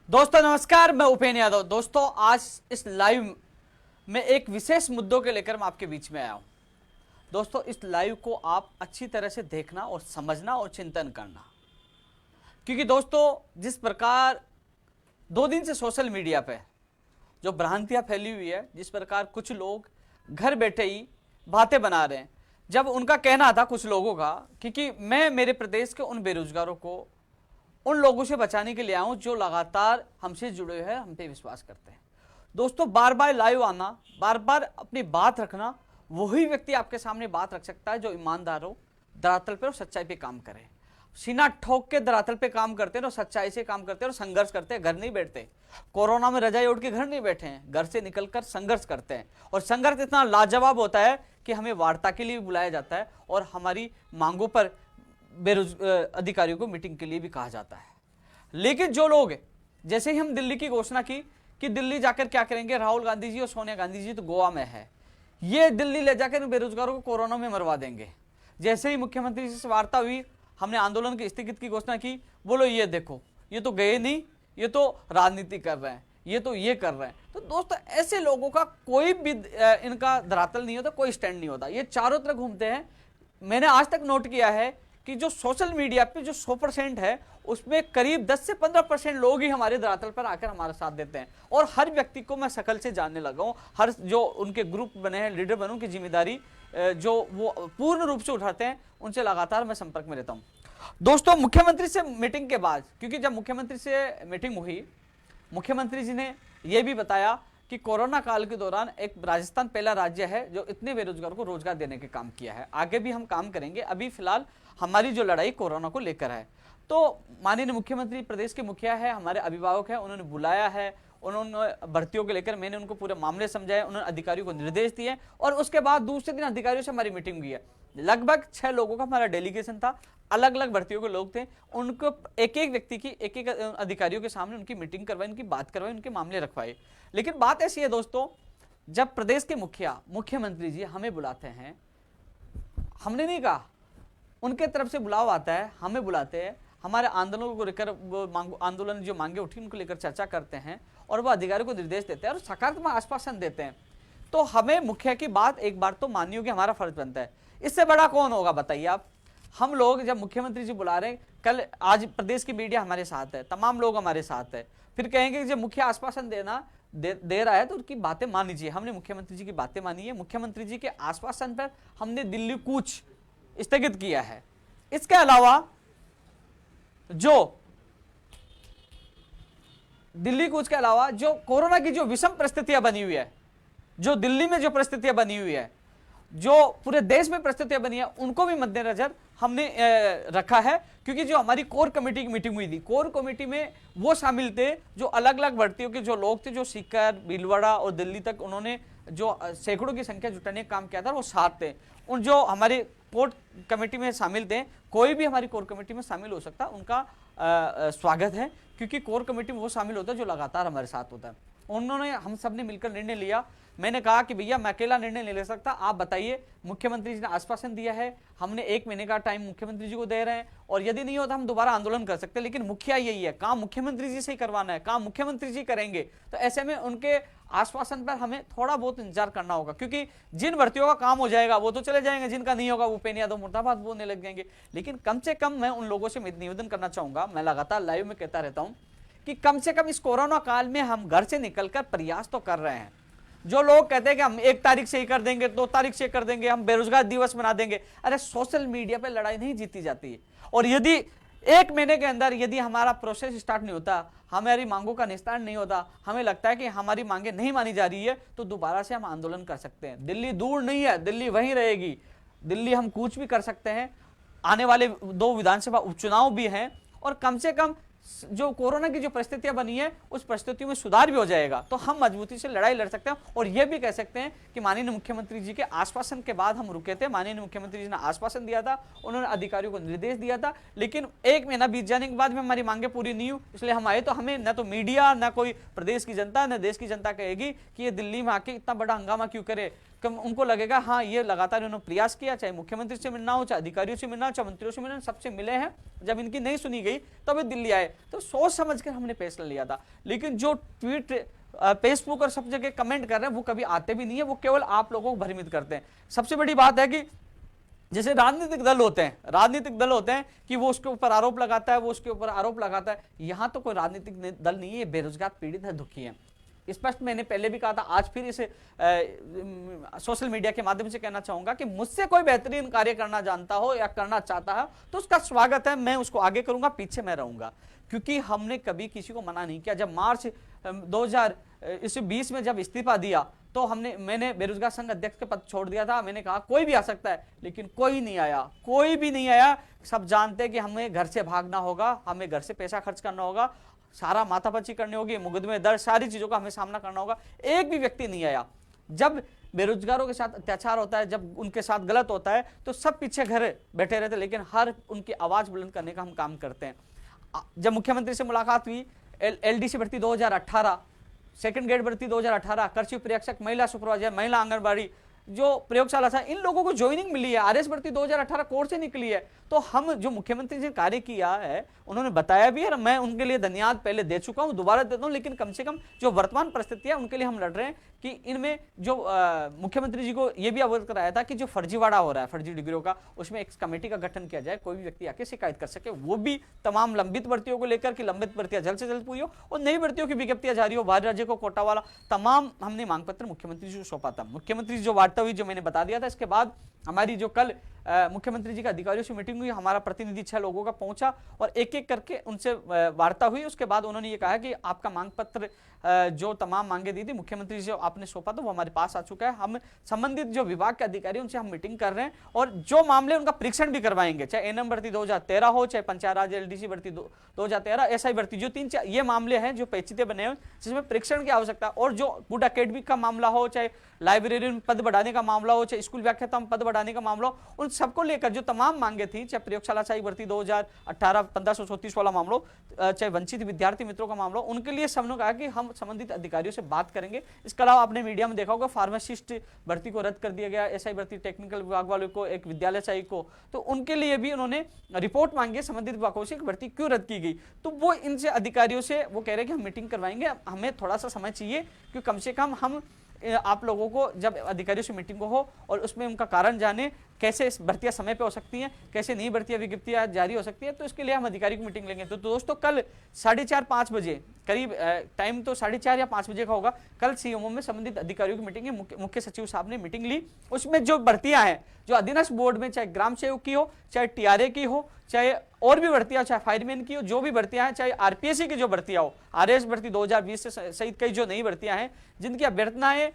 दोस्तों नमस्कार, मैं उपेन्द्र यादव। दोस्तों आज इस लाइव में एक विशेष मुद्दों के लेकर मैं आपके बीच में आया हूं। दोस्तों इस लाइव को आप अच्छी तरह से देखना और समझना और चिंतन करना, क्योंकि दोस्तों जिस प्रकार 2 दिन से सोशल मीडिया पे जो भ्रांतियां फैली हुई है, जिस प्रकार कुछ लोग घर बैठे ही बातें बना रहे हैं, जब उनका कहना था कुछ लोगों का कि मैं मेरे प्रदेश के उन बेरोजगारों को, उन लोगों से बचाने के लिए आया हूं जो लगातार हमसे जुड़े हैं, हम पे विश्वास करते हैं। दोस्तों बार बार लाइव आना, बार बार अपनी बात रखना, वही व्यक्ति आपके सामने बात रख सकता है जो ईमानदार हो, धरातल पे और सच्चाई पे काम करे। सीना ठोक के धरातल पे काम करते हैं और सच्चाई से काम करते हैं और संघर्ष करते हैं, घर नहीं बैठते। कोरोना में रजाई ओढ़ के घर नहीं बैठे हैं, घर से निकलकर संघर्ष करते हैं। और संघर्ष इतना लाजवाब होता है कि हमें वार्ता के लिए बुलाया जाता है और हमारी मांगों पर अधिकारियों को मीटिंग के लिए भी कहा जाता है। लेकिन जो लोग, जैसे ही हम दिल्ली की घोषणा की कि दिल्ली जाकर क्या करेंगे, राहुल गांधी जी और सोनिया गांधी जी तो गोवा में है, ये दिल्ली ले जाकर बेरोजगारों को कोरोना में मरवा देंगे। जैसे ही मुख्यमंत्री जी से वार्ता हुई, हमने आंदोलन की स्थगित की घोषणा की, बोलो ये देखो, ये तो गए नहीं, ये तो राजनीति कर रहे हैं, ये तो ये कर रहे हैं। तो दोस्तों ऐसे लोगों का कोई भी इनका धरातल नहीं होता, कोई स्टैंड नहीं होता, ये चारों तरफ घूमते हैं। मैंने आज तक नोट किया है कि जो सोशल मीडिया पे जो 100% है, उसमें करीब 10 से 15% लोग ही हमारे धरातल पर आकर हमारा साथ देते हैं। और हर व्यक्ति को मैं शकल से जानने लगा हूं, हर जो उनके ग्रुप बने हैं, लीडर बनूं की जिम्मेदारी जो वो पूर्ण रूप से उठाते हैं, उनसे लगातार मैं संपर्क में रहता हूं। दोस्तों मुख्यमंत्री से मीटिंग के बाद, क्योंकि जब मुख्यमंत्री से मीटिंग हुई, मुख्यमंत्री जी ने यह भी बताया कि कोरोना काल के दौरान एक राजस्थान पहला राज्य है जो इतने बेरोजगारों को रोजगार देने के काम किया है। आगे भी हम काम करेंगे, अभी फिलहाल हमारी जो लड़ाई कोरोना को लेकर है। तो माननीय मुख्यमंत्री प्रदेश के मुखिया है, हमारे अभिभावक है, उन्होंने बुलाया है, उन्होंने भर्तियों को लेकर मैंने उनको पूरे मामले समझाए, उन्होंने अधिकारियों को निर्देश दिए और उसके बाद दूसरे दिन अधिकारियों से हमारी मीटिंग हुई है। लगभग 6 लोगों का हमारा डेलीगेशन था, अलग अलग भर्तियों के लोग थे। उनको एक एक व्यक्ति की, एक एक अधिकारियों के सामने उनकी मीटिंग करवाई, उनकी बात करवाई, उनके मामले रखवाए। लेकिन बात ऐसी है दोस्तों, जब प्रदेश के मुख्यमंत्री जी हमें बुलाते हैं, हमने नहीं कहा, उनके तरफ से बुलाव आता है, हमें बुलाते हैं, हमारे आंदोलनों को लेकर आंदोलन जो मांगे उठी उनको लेकर चर्चा करते हैं और वो अधिकारियों को निर्देश देते हैं और सकारात्मक आश्वासन देते हैं। तो हमें मुखिया की बात एक बार तो माननी होगी, हमारा फर्ज बनता है। इससे बड़ा कौन होगा बताइए आप। हम लोग जब मुख्यमंत्री जी बुला रहे हैं, कल आज प्रदेश की मीडिया हमारे साथ है, तमाम लोग हमारे साथ है, फिर कहेंगे कि जब मुखिया आश्वासन दे रहा है तो उनकी बातें मान लीजिए। हमने मुख्यमंत्री जी की बातें मानी है, मुख्यमंत्री जी के आश्वासन पर हमने दिल्ली कूच स्थगित किया है। इसके अलावा जो दिल्ली कूच के अलावा जो कोरोना की जो विषम परिस्थितियां बनी हुई है, जो दिल्ली में जो परिस्थितियां बनी हुई है, जो पूरे देश में परिस्थितियां बनी है, उनको भी मद्देनजर हमने रखा है। क्योंकि जो हमारी कोर कमेटी की मीटिंग हुई थी, कोर कमेटी में वो शामिल थे जो अलग अलग भर्तियों के जो लोग थे, जो सीकर, भीलवाड़ा और दिल्ली तक उन्होंने जो सैकड़ों की संख्या जुटाने का काम किया था, वो 7 थे। उन जो हमारी कोर कमेटी में शामिल थे, कोई भी हमारी कोर कमेटी में शामिल हो सकता, उनका स्वागत है, क्योंकि कोर कमेटी में वो शामिल होता है जो लगातार हमारे साथ होता है। उन्होंने, हम सब ने मिलकर निर्णय लिया। मैंने कहा कि भैया मैं अकेला निर्णय नहीं ले सकता, आप बताइए। मुख्यमंत्री जी ने आश्वासन दिया है, हमने 1 महीने का टाइम मुख्यमंत्री जी को दे रहे हैं और यदि नहीं होता हम दोबारा आंदोलन कर सकते हैं। लेकिन मुखिया यही है, काम मुख्यमंत्री जी से ही करवाना है, काम मुख्यमंत्री जी करेंगे। तो ऐसे में उनके आश्वासन पर हमें थोड़ा बहुत इंतजार करना होगा, क्योंकि जिन भर्तियों का काम हो जाएगा वो तो चले जाएंगे, जिनका नहीं होगा वो उपेन्द्र यादव मुर्दाबाद बोलने लग जाएंगे। लेकिन कम से कम मैं उन लोगों से निवेदन करना चाहूंगा, मैं लगातार लाइव में कहता रहता हूं कि कम से कम इस कोरोना काल में हम घर से निकलकर प्रयास तो कर रहे हैं। जो लोग कहते हैं कि हम 1 तारीख से ही कर देंगे, 2 तारीख से कर देंगे, हम बेरोजगार दिवस मना देंगे, अरे सोशल मीडिया पे लड़ाई नहीं जीती जाती है। और यदि 1 महीने के अंदर यदि हमारा प्रोसेस स्टार्ट नहीं होता, हमारी मांगों का निस्तारण नहीं होता, हमें लगता है कि हमारी मांगे नहीं मानी जा रही है, तो दोबारा से हम आंदोलन कर सकते हैं। दिल्ली दूर नहीं है, दिल्ली वहीं रहेगी, दिल्ली हम कूच भी कर सकते हैं। आने वाले 2 विधानसभा उपचुनाव भी हैं और कम से कम जो कोरोना की जो परिस्थितियां बनी है, उस परिस्थितियों में सुधार भी हो जाएगा, तो हम मजबूती से लड़ाई लड़ सकते हैं। और यह भी कह सकते हैं कि माननीय मुख्यमंत्री जी के आश्वासन के बाद हम रुके थे। माननीय मुख्यमंत्री जी ने आश्वासन दिया था, उन्होंने अधिकारियों को निर्देश दिया था, लेकिन 1 महीना बीत जाने के बाद भी हमारी मांगे पूरी नहीं हुई। इसलिए हम आए, तो हमें न तो मीडिया, न कोई प्रदेश की जनता, न देश की जनता कहेगी कि ये दिल्ली में आके इतना बड़ा हंगामा क्यों करे। उनको लगेगा हाँ ये लगातार उन्होंने प्रयास किया, चाहे मुख्यमंत्री से मिलना हो, चाहे अधिकारियों से मिलना हो, चाहे मंत्रियों से मिलना, सबसे मिले हैं। जब इनकी नहीं सुनी गई तब दिल्ली आए, तो सोच समझ कर हमने फैसला लिया था। लेकिन जो ट्वीट फेसबुक और सब जगह कमेंट कर रहे हैं वो कभी आते भी नहीं है, वो केवल आप लोगों को भ्रमित करते हैं। सबसे बड़ी बात है कि जैसे राजनीतिक दल होते हैं कि वो उसके ऊपर आरोप लगाता है, वो उसके ऊपर आरोप लगाता है। यहां तो कोई राजनीतिक दल नहीं है, बेरोजगार पीड़ित है, दुखी है। स्पष्ट मैंने पहले भी कहा था, आज फिर इसे सोशल मीडिया के माध्यम से कहना चाहूंगा कि मुझसे कोई बेहतरीन कार्य करना जानता हो या करना चाहता है तो उसका स्वागत है, मैं उसको आगे करूंगा, पीछे मैं रहूंगा। क्योंकि हमने कभी किसी को मना नहीं किया। जब मार्च 2020 में जब इस्तीफा दिया तो मैंने बेरोजगार संघ अध्यक्ष का पद छोड़ दिया था। मैंने कहा कोई भी आ सकता है, लेकिन कोई नहीं आया, कोई भी नहीं आया। सब जानते हैं कि हमें घर से भागना होगा, हमें घर से पैसा खर्च करना होगा, सारा माथापच्ची करनी होगी, मुकदमे दर्ज, सारी चीजों का हमें सामना करना होगा। एक भी व्यक्ति नहीं आया। जब बेरोजगारों के साथ अत्याचार होता है, जब उनके साथ गलत होता है तो सब पीछे घर बैठे रहते, लेकिन हर उनकी आवाज बुलंद करने का हम काम करते हैं। जब मुख्यमंत्री से मुलाकात हुई, एलडीसी भर्ती 2018, सेकंड ग्रेड भर्ती 2018, कर्फ्यू प्रेक्षक, महिला सुपरवाइजर, महिला आंगनबाड़ी, जो प्रयोगशाला था, इन लोगों को ज्वाइनिंग मिली है। आरएस भर्ती 2018 कोर्ट से निकली है। तो हम जो मुख्यमंत्री जी ने कार्य किया है, उन्होंने बताया भी है, और मैं उनके लिए धन्यवाद पहले दे चुका हूं, दोबारा देता हूं। लेकिन कम से कम जो वर्तमान परिस्थिति है उनके लिए हम लड़ रहे हैं कि इनमें जो मुख्यमंत्री जी को यह भी अवगत कराया था कि जो फर्जीवाड़ा हो रहा है फर्जी डिग्रियों का, उसमें एक कमेटी का गठन किया जाए, कोई भी व्यक्ति आके शिकायत कर सके, वो भी तमाम लंबित भर्तियों को लेकर कि लंबित भर्तियां जल्द से जल्द पूरी हो और नई भर्तियों की विज्ञप्तियां जारी हो, बाहरी राज्य को कोटा वाला, तमाम हमने मांग पत्र मुख्यमंत्री जी को सौंपा था। मुख्यमंत्री जो वार्ता हुई, जो मैंने बता दिया था, इसके बाद हमारी जो कल मुख्यमंत्री जी का अधिकारियों से मीटिंग हुई, हमारा प्रतिनिधि 6 लोगों का पहुंचा और एक एक करके उनसे वार्ता हुई। उसके बाद उन्होंने ये कहा कि आपका मांग पत्र जो तमाम मांगे दी थी मुख्यमंत्री जी आपने सौंपा था, वो हमारे पास आ चुका है। हम संबंधित जो विभाग के अधिकारी उनसे हम मीटिंग कर रहे हैं और जो मामले उनका परीक्षण भी करवाएंगे, चाहे एनएम भर्ती 2013 हो, चाहे पंचायत राज एलडीसी भर्ती 2013, एसआई भर्ती, जो 3-4 ये मामले हैं जो पेचीदे बने हैं जिसमें परीक्षण की आवश्यकता, और जो गुड अकेडमिक का मामला हो, चाहे लाइब्रेरियन पद बढ़ाने का मामला हो, चाहे स्कूल व्याख्याता पद बढ़ाने का मामला हो, उन सबको लेकर जो तमाम मांगे थी, चाहे प्रयोगशाला सहायक भर्ती 2018 1534 वाला मामला, चाहे वंचित विद्यार्थी मित्रों का मामला, उनके लिए सबने कहा कि हम संबंधित अधिकारियों से बात करेंगे। इसके अलावा आपने मीडिया में देखा होगा फार्मासिस्ट भर्ती को रद्द कर दिया गया, एसआई भर्ती टेक्निकल विभाग वालों को, एक विद्यालय सहायक को, तो उनके लिए भी उन्होंने रिपोर्ट मांगी संबंधित विभागों से भर्ती क्यों रद्द की गई। तो वो इनसे अधिकारियों से वो कह रहे हैं कि हम मीटिंग करवाएंगे, हमें थोड़ा सा समय चाहिए कि कम से कम हम आप लोगों को जब अधिकारियों से मीटिंग हो और उसमें उनका कारण जाने, कैसे भर्तियां समय पे हो सकती हैं, कैसे नई भर्तियां विज्ञप्तियां जारी हो सकती है, तो इसके लिए हम अधिकारी की मीटिंग लेंगे। तो दोस्तों कल 4:30-5 बजे करीब, टाइम तो 4:30 या 5 बजे का होगा, कल सीएमओ में संबंधित अधिकारियों की मीटिंग है। मुख्य सचिव साहब ने मीटिंग ली। उसमें जो भर्तियां हैं, जो अधीनस्थ बोर्ड में, चाहे ग्राम सेवक की हो, चाहे टीआरए की हो, चाहे और भी भर्तियां, चाहे फायरमैन की हो, जो भी भर्तियां हैं, चाहे आरपीएससी की जो भर्तियां हो, आरएस भर्ती 2020 से सहित कई जो नई भर्तियां हैं जिनकी अभ्यर्थनाएं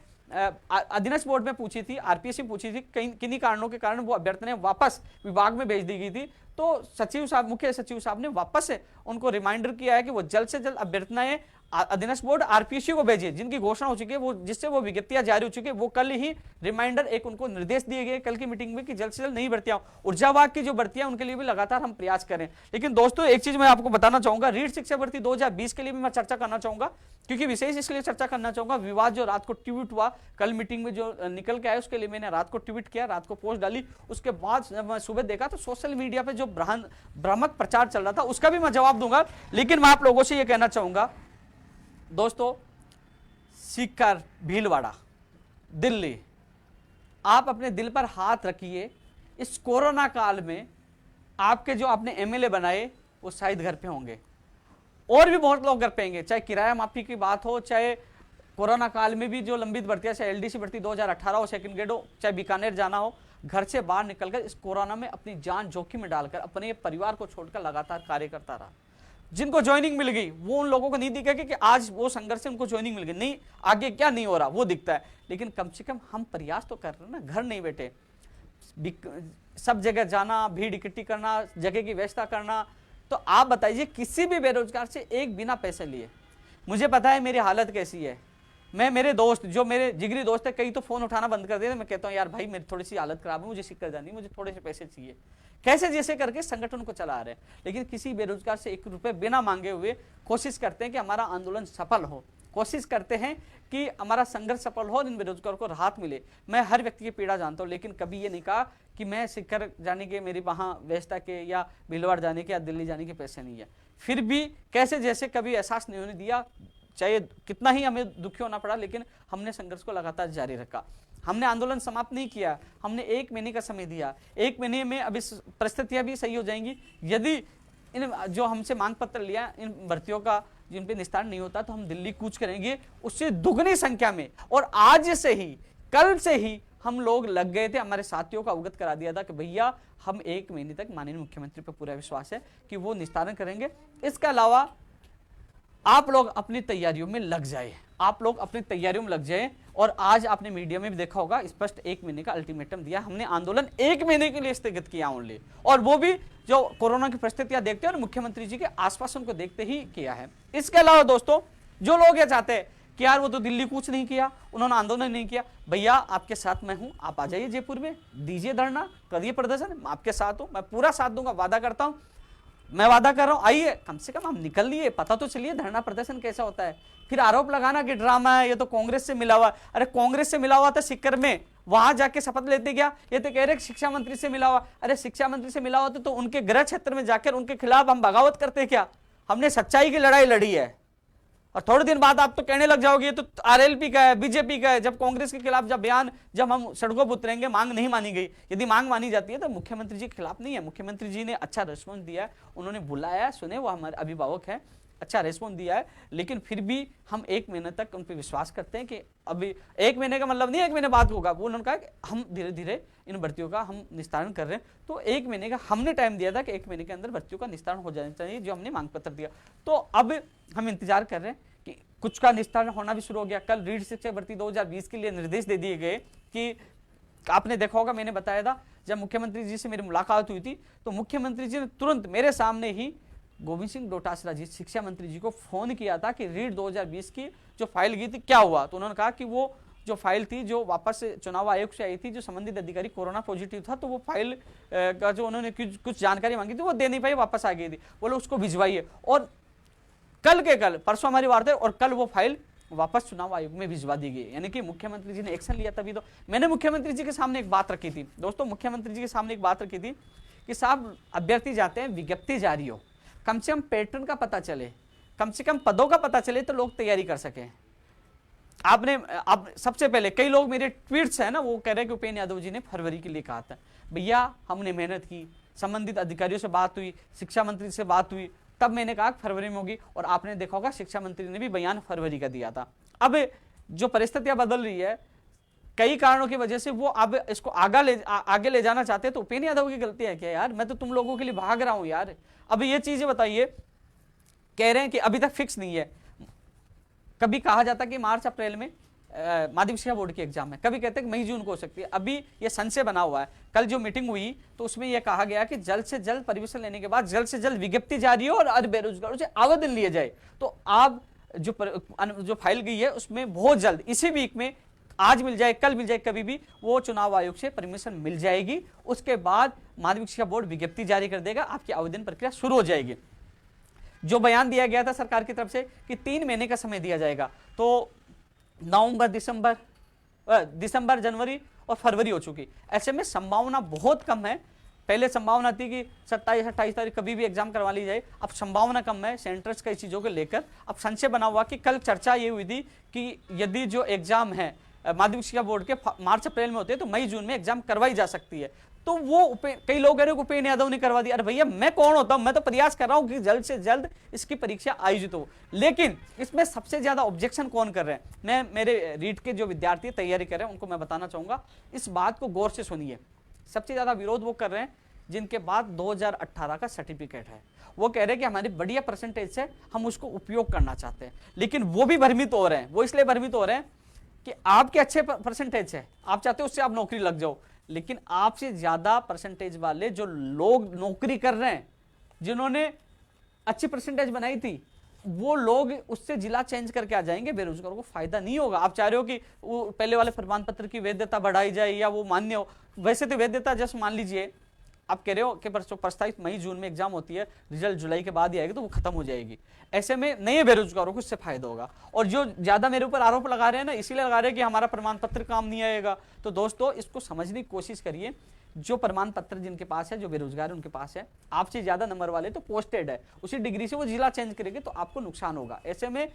अधीनस्थ बोर्ड में पूछी थी, आरपीएससी पूछी थी, किन्हीं कारणों के कारण वो अभ्यर्थनाएं वापस विभाग में भेज दी गई थी। तो सचिव साहब, मुख्य सचिव साहब ने वापस से उनको रिमाइंडर किया है कि वो जल्द से जल्द अभ्यर्थनाएं अधीनस्थ बोर्ड आरपीएससी को भेजिए, जिनकी घोषणा हो चुकी है, वो जिससे वो विज्ञप्तियां जारी हो चुकी है, वो कल ही रिमाइंडर एक उनको निर्देश दिए गए कल की मीटिंग में कि जल्द से जल्द नई भर्तियां, ऊर्जा विभाग की जो भर्तियां उनके लिए भी लगातार हम प्रयास करें। लेकिन दोस्तों एक चीज मैं आपको बताना चाहूंगा, रीट शिक्षा भर्ती 2020 के लिए भी मैं चर्चा करना चाहूंगा, क्योंकि विशेष इसलिए चर्चा करना चाहूंगा, विवाद जो रात को ट्वीट हुआ कल मीटिंग में जो निकल के आया, उसके लिए मैंने रात को ट्वीट किया, रात को पोस्ट डाली। उसके बाद जब मैं सुबह देखा तो सोशल मीडिया पे जो भ्रामक प्रचार चल रहा था उसका भी मैं जवाब दूंगा। लेकिन मैं आप लोगों से यह कहना चाहूंगा दोस्तों, सीकर, भीलवाड़ा, दिल्ली, आप अपने दिल पर हाथ रखिए। इस कोरोना काल में आपके जो आपने एमएलए बनाए वो शायद घर पे होंगे, और भी बहुत लोग घर पे होंगे, चाहे किराया माफी की बात हो, चाहे कोरोना काल में भी जो लंबित भर्तियां, चाहे एलडीसी भर्ती 2018 हो, सेकंड ग्रेड हो, चाहे बीकानेर जाना हो, घर से बाहर निकलकर इस कोरोना में अपनी जान जोखिम में डालकर अपने परिवार को छोड़कर लगातार कार्य करता रहा। जिनको ज्वाइनिंग मिल गई वो उन लोगों को नहीं दिखा कि आज वो संघर्ष से उनको ज्वाइनिंग मिल गई, नहीं आगे क्या नहीं हो रहा वो दिखता है, लेकिन कम से कम हम प्रयास तो कर रहे हैं ना, घर नहीं बैठे। सब जगह जाना, भीड़ इकट्ठी करना, जगह की व्यवस्था करना, तो आप बताइए किसी भी बेरोजगार से एक बिना पैसे लिए, मुझे पता है मेरी हालत कैसी है, मैं मेरे दोस्त जो मेरे जिगरी दोस्त है, कई तो फोन उठाना बंद कर देते, मैं कहता हूँ यार भाई मेरी थोड़ी सी हालत खराब है, मुझे सिक्कर जानी, मुझे थोड़े से पैसे चाहिए, कैसे जैसे करके संगठन को चला रहे हैं। लेकिन किसी बेरोजगार से 1 रुपए बिना मांगे हुए कोशिश करते हैं कि हमारा आंदोलन सफल हो। कोशिश करते हैं कि हमारा संघर्ष सफल हो और इन बेरोजगारों को राहत मिले। मैं हर व्यक्ति की पीड़ा जानता हूं, लेकिन कभी ये नहीं कहा कि मैं सीकर जाने के, मेरी वहां वेस्टा के या भीलवाड़ा जाने के या दिल्ली जाने के पैसे नहीं है। फिर भी कैसे जैसे कभी एहसास नहीं होने दिया, चाहे कितना ही हमें दुखी होना पड़ा, लेकिन हमने संघर्ष को लगातार जारी रखा। हमने आंदोलन समाप्त नहीं किया, हमने 1 महीने का समय दिया। 1 महीने में अभी परिस्थितियां भी सही हो जाएंगी। यदि इन जो हमसे मांग पत्र लिया इन भर्तियों का जिन पे निस्तारण नहीं होता, तो हम दिल्ली कूच करेंगे उससे दुगनी संख्या में। और आज से ही, कल से ही हम लोग लग गए थे, हमारे साथियों को अवगत करा दिया था कि भैया हम 1 महीने तक माननीय मुख्यमंत्री पर पूरा विश्वास है कि वो निस्तारण करेंगे। इसके अलावा आप लोग अपनी तैयारियों में लग जाए, आप लोग अपनी तैयारियों में लग जाए। और आज आपने मीडिया में भी देखा होगा, स्पष्ट 1 महीने का अल्टीमेटम दिया। हमने आंदोलन 1 महीने के लिए स्थगित किया ओनली, और वो भी जो कोरोना की परिस्थितियां देखते हैं और मुख्यमंत्री जी के आश्वासन को देखते ही किया है। इसके अलावा दोस्तों, जो लोग ये चाहते हैं कि यार वो तो दिल्ली कूच नहीं किया, उन्होंने आंदोलन नहीं किया, भैया आपके साथ मैं हूं, आप आ जाइए जयपुर में, दीजिए धरना, करिए प्रदर्शन, मैं आपके साथ हूं, मैं पूरा साथ दूंगा, वादा करता हूं। मैं वादा कर रहा हूं, आइए, कम से कम हम निकल लिए, पता तो चलिए धरना प्रदर्शन कैसा होता है। फिर आरोप लगाना कि ड्रामा है, ये तो कांग्रेस से मिला हुआ। अरे कांग्रेस से मिला हुआ था सीकर में, वहां जाके शपथ लेते क्या? ये तो कह रहे शिक्षा मंत्री से मिला हुआ। अरे शिक्षा मंत्री से मिला हुआ तो उनके गृह क्षेत्र में जाकर उनके खिलाफ हम बगावत करते क्या? हमने सच्चाई की लड़ाई लड़ी है। और थोड़े दिन बाद आप तो कहने लग जाओगे ये तो आरएलपी का है, बीजेपी का है। जब कांग्रेस के खिलाफ जब बयान, जब हम सड़कों पर उतरेंगे, मांग नहीं मानी गई। यदि मांग मानी जाती है तो मुख्यमंत्री जी के खिलाफ नहीं है। मुख्यमंत्री जी ने अच्छा रिस्पॉन्स दिया है, उन्होंने बुलाया, सुने, वो हमारे अभिभावक हैं, अच्छा रिस्पॉन्स दिया है। लेकिन फिर भी हम 1 महीने तक उन पर विश्वास करते हैं कि अभी 1 महीने का मतलब नहीं 1 महीने बाद होगा। वो उन्होंने कहा कि हम धीरे धीरे इन भर्तियों का हम निस्तारण कर रहे हैं। तो 1 महीने का हमने टाइम दिया था कि 1 महीने के अंदर भर्तियों का निस्तारण हो जाना चाहिए, जो हमने मांग पत्र दिया। तो अब हम इंतजार कर रहे हैं कि कुछ का निस्तारण होना भी शुरू हो गया। कल रीढ़ शिक्षक भर्ती 2020 के लिए निर्देश दे दिए गए कि आपने देखा होगा, मैंने बताया था जब मुख्यमंत्री जी से मेरी मुलाकात हुई थी तो मुख्यमंत्री जी ने तुरंत मेरे सामने ही गोविंद सिंह डोटासरा जी शिक्षा मंत्री जी को फोन किया था कि रीढ़ 2020 की जो फाइल गई थी क्या हुआ। तो उन्होंने कहा कि वो जो फाइल थी जो वापस चुनाव आयोग से आई थी, जो संबंधित अधिकारी कोरोना पॉजिटिव था, तो वो फाइल का जो उन्होंने कुछ जानकारी मांगी थी वो दे नहीं पाई, वापस आ गई थी। बोले उसको भिजवाइए। और कल के कल, परसों हमारी वार्ता है, और कल वो फाइल वापस चुनाव आयोग में भिजवा दी गई। यानी कि मुख्यमंत्री जी ने एक्शन लिया। तभी तो मैंने मुख्यमंत्री जी के सामने एक बात रखी थी दोस्तों, मुख्यमंत्री जी के सामने एक बात रखी थी कि साहब अभ्यर्थी जाते हैं, विज्ञप्ति जारी हो, कम से कम पैटर्न का पता चले, कम से कम पदों का पता चले तो लोग तैयारी कर सकें। आपने अब सबसे पहले कई लोग मेरे ट्वीट्स है ना, वो कह रहे हैं कि उपेंद्र यादव जी ने फरवरी के लिए कहा था। भैया हमने मेहनत की, संबंधित अधिकारियों से बात हुई, शिक्षा मंत्री से बात हुई, तब मैंने कहा फरवरी में होगी। और आपने देखा होगा शिक्षा मंत्री ने भी बयान फरवरी का दिया था। अब जो परिस्थितियां बदल रही है कई कारणों की वजह से, वो अब इसको आगे ले जाना चाहते हैं। तो उपेंद्र यादव की गलती है क्या यार? मैं तो तुम लोगों के लिए भाग रहा हूं यार। अब ये चीजें बताइए, कह रहे हैं कि अभी तक फिक्स नहीं है। कभी कहा जाता कि मार्च अप्रैल में माध्यमिक शिक्षा बोर्ड की एग्जाम है, कभी कहते हैं कि मई जून को हो सकती है। अभी ये संशय बना हुआ है। कल जो मीटिंग हुई तो उसमें यह कहा गया कि जल्द से जल्द परमिशन लेने के बाद जल्द से जल्द विज्ञप्ति जारी हो और बेरोजगारों से आवेदन लिए जाए। तो आप जो फाइल गई है उसमें बहुत जल्द, इसी वीक में, आज मिल जाए, कल मिल जाए, कभी भी वो चुनाव आयोग से परमिशन मिल जाएगी। उसके बाद माध्यमिक शिक्षा बोर्ड विज्ञप्ति जारी कर देगा, आपकी आवेदन प्रक्रिया शुरू हो जाएगी। जो बयान दिया गया था सरकार की तरफ से कि 3 महीने का समय दिया जाएगा, तो नवंबर, दिसंबर, जनवरी और फरवरी हो चुकी। ऐसे में संभावना बहुत कम है। पहले संभावना थी कि 27-28 तारीख कभी भी एग्जाम करवा ली जाए, अब संभावना कम है सेंटर्स कई चीजों को लेकर। अब संशय बना हुआ कि कल चर्चा ये हुई थी कि यदि जो एग्जाम है माध्यमिक शिक्षा बोर्ड के मार्च अप्रैल में होते हैं तो मई जून में एग्जाम करवाई जा सकती है। तो वो कई लोग कह रहे हैं उपेंद्र यादव ने करवा दिया। अरे भैया मैं कौन होता हूं? मैं तो प्रयास कर रहा हूं कि जल्द से जल्द इसकी परीक्षा आयोजित हो। लेकिन इसमें सबसे ज्यादा ऑब्जेक्शन कौन कर रहे हैं? मैं मेरे रीट के जो विद्यार्थी तैयारी कर रहे हैं उनको मैं बताना चाहूंगा, इस बात को गौर से सुनिए। सबसे ज्यादा विरोध वो कर रहे हैं जिनके पास 2018 का सर्टिफिकेट है। वो कह रहे हैं कि हमारी बढ़िया परसेंटेज से हम उसको उपयोग करना चाहते हैं। लेकिन वो भी भ्रमित हो रहे हैं। वो इसलिए भ्रमित हो रहे हैं कि आपके अच्छे परसेंटेज है, आप चाहते हो उससे आप नौकरी लग जाओ, लेकिन आपसे ज्यादा परसेंटेज वाले जो लोग नौकरी कर रहे हैं, जिन्होंने अच्छी परसेंटेज बनाई थी, वो लोग उससे जिला चेंज करके आ जाएंगे। बेरोजगारों को फायदा नहीं होगा। आप चाह रहे हो कि वो पहले वाले प्रमाण पत्र की वैधता बढ़ाई जाए या वो मान्य हो। वैसे तो वैधता जैसे मान लीजिए आप कह रहे हो कि प्रस्तावित मई जून में एग्जाम होती है, रिजल्ट जुलाई के बाद ही आएगी, तो वो खत्म हो जाएगी। ऐसे में नए बेरोजगारों को इससे फायदा होगा। और जो ज्यादा मेरे ऊपर आरोप लगा रहे हैं ना, इसीलिए लगा रहे हैं कि हमारा प्रमाण पत्र काम नहीं आएगा, तो दोस्तों इसको समझने की कोशिश करिए। जो प्रमाण पत्र जिनके पास है, जो बेरोजगार है उनके पास है, आपसे ज्यादा नंबर वाले तो पोस्टेड है, उसी डिग्री से वो जिला चेंज करेंगे तो आपको नुकसान होगा। ऐसे में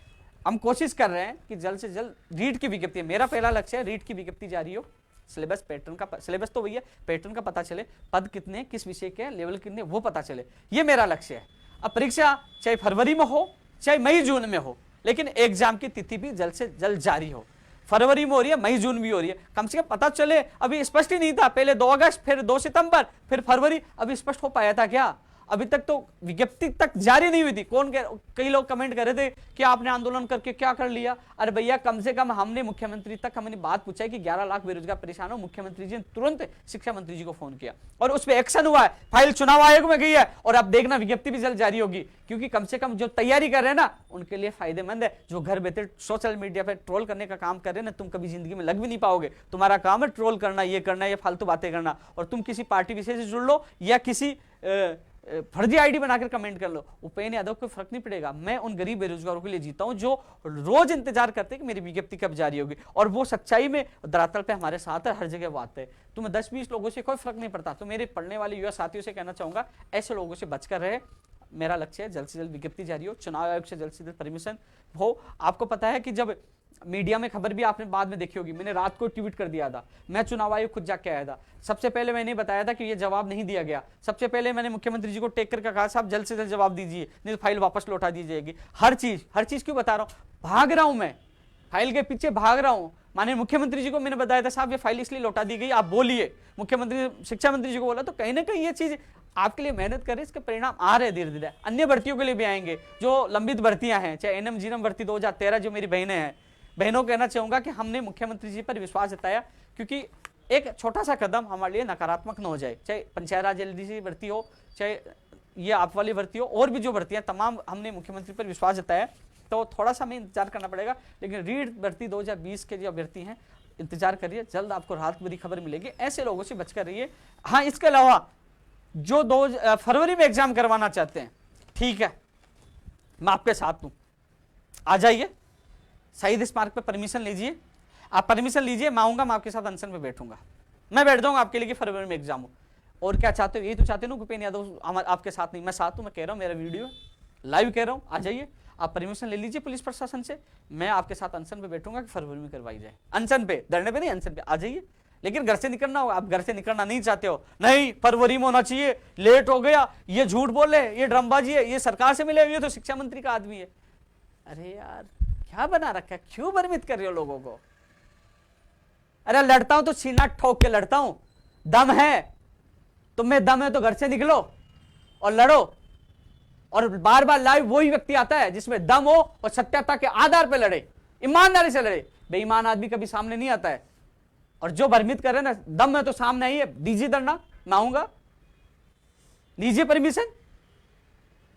हम कोशिश कर रहे हैं कि जल्द से जल्द रीट की विज्ञप्ति, मेरा पहला लक्ष्य है रीट की विज्ञप्ति जारी हो, सिलेबस पैटर्न का, सिलेबस तो वही है, पैटर्न का पता चले, पद कितने, किस विषय के, लेवल कितने, वो पता चले, ये मेरा लक्ष्य है। अब परीक्षा चाहे फरवरी में हो चाहे मई जून में हो, लेकिन एग्जाम की तिथि भी जल्द से जल्द जारी हो। फरवरी में हो रही है, मई जून भी हो रही है, कम से कम पता चले। अभी स्पष्ट ही नहीं था, पहले 2 अगस्त, फिर 2 सितंबर, फिर फरवरी, अभी स्पष्ट हो पाया था क्या? अभी तक तो विज्ञप्ति तक जारी नहीं हुई थी। कई लोग कमेंट कर रहे थे कि आपने आंदोलन करके क्या कर लिया। अरे भैया, कम से कम हमने मुख्यमंत्री तक हमने बात पूछा है कि 11 लाख बेरोजगार परेशान हो। मुख्यमंत्री जी ने तुरंत शिक्षा मंत्री जी को फोन किया और उस पर एक्शन हुआ है, फाइल चुनाव आयोग में गई है, और अब देखना विज्ञप्ति भी जल्द जारी होगी। क्योंकि कम से कम जो तैयारी कर रहे हैं ना, उनके लिए फायदेमंद है। जो घर बैठे सोशल मीडिया पर ट्रोल करने का काम कर रहे हैं ना, तुम कभी जिंदगी में लग भी नहीं पाओगे। तुम्हारा काम है ट्रोल करना, ये करना, ये फालतू बातें करना, और तुम किसी पार्टी विशेष से जुड़ लो या किसी फर्जी आईडी बनाकर कमेंट कर लो, उपेंद्र यादव को फर्क नहीं पड़ेगा। मैं उन गरीब बेरोजगारों के लिए जीता हूं जो रोज इंतजार करते हैं कि मेरी विज्ञप्ति कब जारी होगी, और वो सच्चाई में धरातल पे हमारे साथ है, हर जगह वो आते हैं। तुम्हें 10-20 लोगों से कोई फर्क नहीं पड़ता। तो मेरे पढ़ने वाले युवा साथियों से कहना चाहूंगा, ऐसे लोगों से बचकर रहे। मेरा लक्ष्य है जल्द से जल्द विज्ञप्ति जारी हो, चुनाव आयोग से जल्द परमिशन हो। आपको पता है कि जब मीडिया में खबर भी आपने बाद में देखी होगी, मैंने रात को ट्वीट कर दिया था, मैं चुनाव आयोग खुद जाके आया था। सबसे पहले मैंने बताया था कि ये जवाब नहीं दिया गया। सबसे पहले मैंने मुख्यमंत्री जी को टेक करके कहा, साहब जल्द से जल्द जवाब दीजिए, नहीं तो फाइल वापस लौटा दी जाएगी। हर चीज क्यों बता रहा हूं, भाग रहा हूं मैं, फाइल के पीछे भाग रहा हूं। माननीय मुख्यमंत्री जी को मैंने बताया था, साहब ये फाइल इसलिए लौटा दी गई, आप बोलिए। मुख्यमंत्री शिक्षा मंत्री जी को बोला, तो कहीं ना कहीं ये चीज आपके लिए मेहनत करें, इसके परिणाम आ रहे धीरे धीरे। अन्य भर्तियों के लिए भी आएंगे, जो लंबित भर्तियां हैं, चाहे एनएम जीएनएम भर्ती 2013, जो मेरी बहनें हैं, बहनों को कहना चाहूंगा कि हमने मुख्यमंत्री जी पर विश्वास जताया, क्योंकि एक छोटा सा कदम हमारे लिए नकारात्मक न हो जाए। चाहे पंचायत राज एलडीसी भर्ती हो, चाहे ये आप वाली भर्ती हो, और भी जो भर्तियां तमाम हमने मुख्यमंत्री पर विश्वास जताया। तो थोड़ा सा हमें इंतजार करना पड़ेगा, लेकिन रीट भर्ती 2020 के जो अभ्यर्थी हैं, इंतजार करिए, जल्द आपको राहत भरी खबर मिलेगी। ऐसे लोगों से बचकर रहिए। हाँ, इसके अलावा जो 2 फरवरी में एग्जाम करवाना चाहते हैं, ठीक है, मैं आपके साथ हूं, आ जाइए, शहीद स्मारक पे परमिशन लीजिए। आप परमिशन लीजिए, मैं आऊंगा, मैं आपके साथ अनशन पे बैठूंगा, मैं बैठ जाऊंगा आपके लिए कि फरवरी में एग्जाम हो। और क्या चाहते हो, यही तो चाहते हो ना उपेंद्र यादव आपके साथ नहीं, मैं साथ हूं, मैं कह रहा हूं, मेरा वीडियो लाइव कह रहा हूं, आ जाइए, आप परमिशन ले लीजिए पुलिस प्रशासन से, मैं आपके साथ अनशन पे बैठूंगा कि फरवरी में करवाई जाए। अनशन पे, धरने पे नहीं, अनशन पे आ जाइए। लेकिन घर से निकलना होगा, आप घर से निकलना नहीं चाहते हो, नहीं फरवरी में होना चाहिए, लेट हो गया, ये झूठ बोले, ये ड्रामेबाजी है, ये सरकार से मिले, ये तो शिक्षा मंत्री का आदमी है। अरे यार, क्या बना रखा है, क्यों भ्रमित कर रहे हो लोगों को? अरे लड़ता हूं तो सीना ठोक के लड़ता हूं, दम है, तुम में दम है तो घर से निकलो और लड़ो। और बार बार लाइव वही व्यक्ति आता है जिसमें दम हो और सत्यता के आधार पर लड़े, ईमानदारी से लड़े। बेईमान आदमी कभी सामने नहीं आता है। और जो भ्रमित कर रहे हैं ना, दम है तो सामने ही है, दीजिए धरना, मैं आऊंगा, लीजिए परमिशन।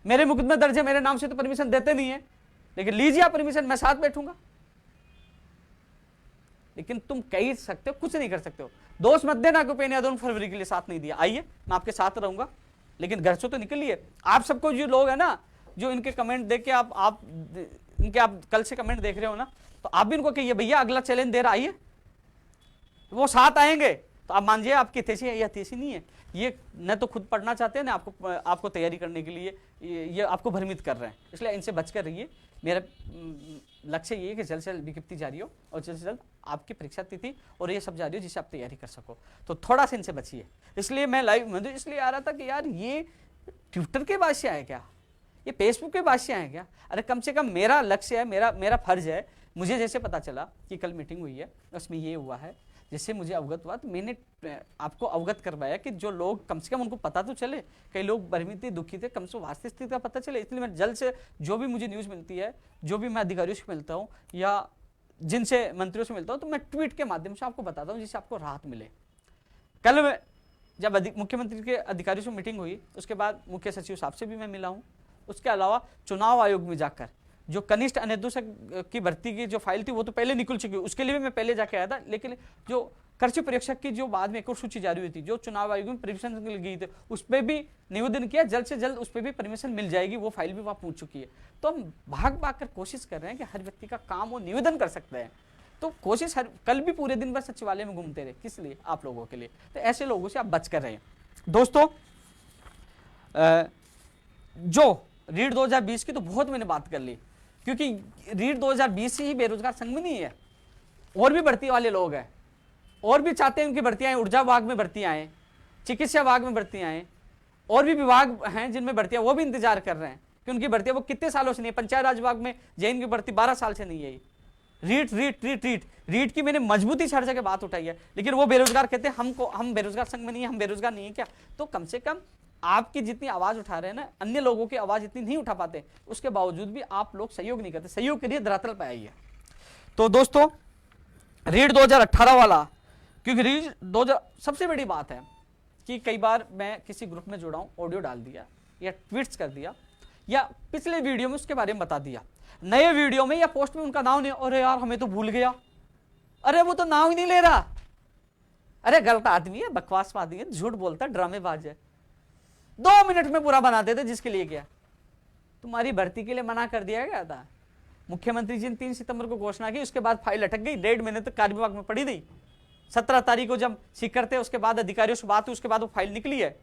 मेरे मुकदमे दर्ज है, मेरे नाम से तो परमिशन देते नहीं है, लेकिन लीजिए आप परमिशन, मैं साथ बैठूंगा। लेकिन तुम कह सकते हो, कुछ नहीं कर सकते हो। दोष मत देना कि उपेंद्र यादव ने फरवरी के लिए साथ नहीं दिया। आइए, मैं आपके साथ रहूंगा, लेकिन घर से तो निकलिए। आप सबको जो लोग है ना, जो इनके कमेंट देख के आप कल से कमेंट देख रहे हो ना, तो आप भी इनको कहिए, भैया अगला चैलेंज दे रहा, आइए, वो साथ आएंगे। तो आप मान जाइए आपकी थेसी है या थेसी नहीं है, ये न तो खुद पढ़ना चाहते हैं, ना आपको तैयारी करने के लिए ये आपको भ्रमित कर रहे हैं। इसलिए इनसे बचकर रहिए। मेरा लक्ष्य ये है कि जल्द से जल्द विज्ञप्ति जारी हो और जल्द से जल्द आपकी परीक्षा तिथि और ये सब जारी हो, जिससे आप तैयारी कर सको। तो थोड़ा सा इनसे बचिए। इसलिए मैं लाइव मुझे इसलिए आ रहा था कि यार ये ट्विटर के बादशाह है क्या, ये फेसबुक के बादशाह है क्या? अरे कम से कम मेरा लक्ष्य है, मेरा फर्ज है। मुझे जैसे पता चला कि कल मीटिंग हुई है, उसमें ये हुआ है, जैसे मुझे अवगत हुआ, तो मैंने आपको अवगत करवाया कि जो लोग कम से कम उनको पता तो चले। कई लोग भ्रमित थे, दुखी थे, कम से कम वास्तविक स्थिति का पता चले। इसलिए मैं जल्द से जो भी मुझे न्यूज़ मिलती है, जो भी मैं अधिकारियों से मिलता हूँ या जिनसे मंत्रियों से मिलता हूँ, तो मैं ट्वीट के माध्यम से आपको बताता हूँ, जिससे आपको राहत मिले। कल जब मुख्यमंत्री के अधिकारियों से मीटिंग हुई, उसके बाद मुख्य सचिव साहब से भी मैं मिला हूँ। उसके अलावा चुनाव आयोग में जाकर जो कनिष्ठ अनिर्देशक की भर्ती की जो फाइल थी, वो तो पहले निकल चुकी है, उसके लिए भी मैं पहले जाके आया था। लेकिन जो कृषि परीक्षक की जो बाद में एक और सूची जारी हुई थी, जो चुनाव आयोग में परमिशन गई थी, उस पर भी निवेदन किया, जल्द से जल्द उस पर भी परमिशन मिल जाएगी, वो फाइल भी वहां पहुंच चुकी है। तो हम भाग भाग कर कोशिश कर रहे हैं कि हर व्यक्ति का काम वो निवेदन कर सकते हैं। तो कोशिश कल भी पूरे दिन भर सचिवालय में घूमते रहे, किस लिए? आप लोगों के लिए। तो ऐसे लोगों से आप बच कर रहे हैं। दोस्तों जो रीट 2020 की तो बहुत मैंने बात कर ली, क्योंकि रीट 2020 से ही बेरोजगार संघ में नहीं है, और भी भर्ती वाले लोग हैं, और भी चाहते हैं उनकी भर्तियां आए, ऊर्जा विभाग में भर्तियां आए, चिकित्सा विभाग में भर्तियां आए, और भी विभाग हैं जिनमें भर्तियां वो भी इंतजार कर रहे हैं कि उनकी भर्तियां, वो कितने सालों से नहीं है। पंचायत राज विभाग में जैन की भर्ती 12 साल से नहीं है। रीट रीट रीट रीट रीट की मैंने मजबूती से हर जगह बात उठाई है, लेकिन वो बेरोजगार कहते हैं हम बेरोजगार संघ में नहीं है, हम बेरोजगार नहीं है क्या? तो कम से कम आपकी जितनी आवाज उठा रहे हैं ना, अन्य लोगों की आवाज इतनी नहीं उठा पाते, उसके बावजूद भी आप लोग सहयोग नहीं करते। सहयोग के लिए धरातल पे आइए। तो दोस्तों रीट 2018 वाला, क्योंकि रीट 2000 सबसे बड़ी बात है कि कई बार मैं किसी ग्रुप में जुड़ा हूं, ऑडियो डाल दिया या ट्वीट्स कर दिया, या पिछले वीडियो में उसके बारे में बता दिया, नए वीडियो में या पोस्ट में उनका नाम नहीं, अरे यार हमें तो भूल गया, अरे वो तो नाम ही नहीं ले रहा, अरे गलत आदमी है, बकवासवादी है, झूठ बोलता है, ड्रामेबाज है, 2 मिनट में पूरा बना देते जिसके लिए क्या। तुम्हारी भर्ती के लिए मना कर दिया गया था, मुख्यमंत्री जी ने 3 सितंबर को घोषणा की, उसके बाद फाइल अटक गई, 1.5 महीने तक कार्य विभाग में पड़ी रही। 17 तारीख को जब सीकर थे, उसके बाद अधिकारियों से बात हुई, उसके बाद वो फाइल निकली है,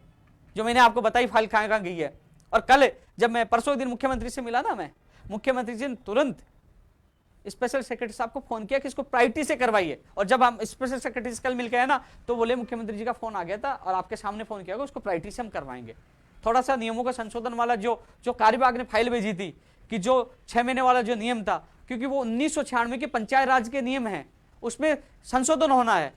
जो मैंने आपको बताई फाइल कहां गई है। और कल जब मैं परसों दिन मुख्यमंत्री से मिला ना, मैं मुख्यमंत्री जी ने तुरंत स्पेशल सेक्रेटरी साहब को फोन किया कि इसको प्रायोरिटी से करवाइए। और जब हम स्पेशल सेक्रेटरी से कल मिल गए ना, तो बोले मुख्यमंत्री जी का फोन आ गया था और आपके सामने फोन किया, उसको प्रायोरिटी से हम करवाएंगे। थोड़ा सा नियमों का संशोधन वाला जो कार्य विभाग ने फाइल भेजी थी कि जो 6 महीने वाला जो नियम था, क्योंकि वो 1996 के पंचायत राज के नियम है, उसमें संशोधन होना है।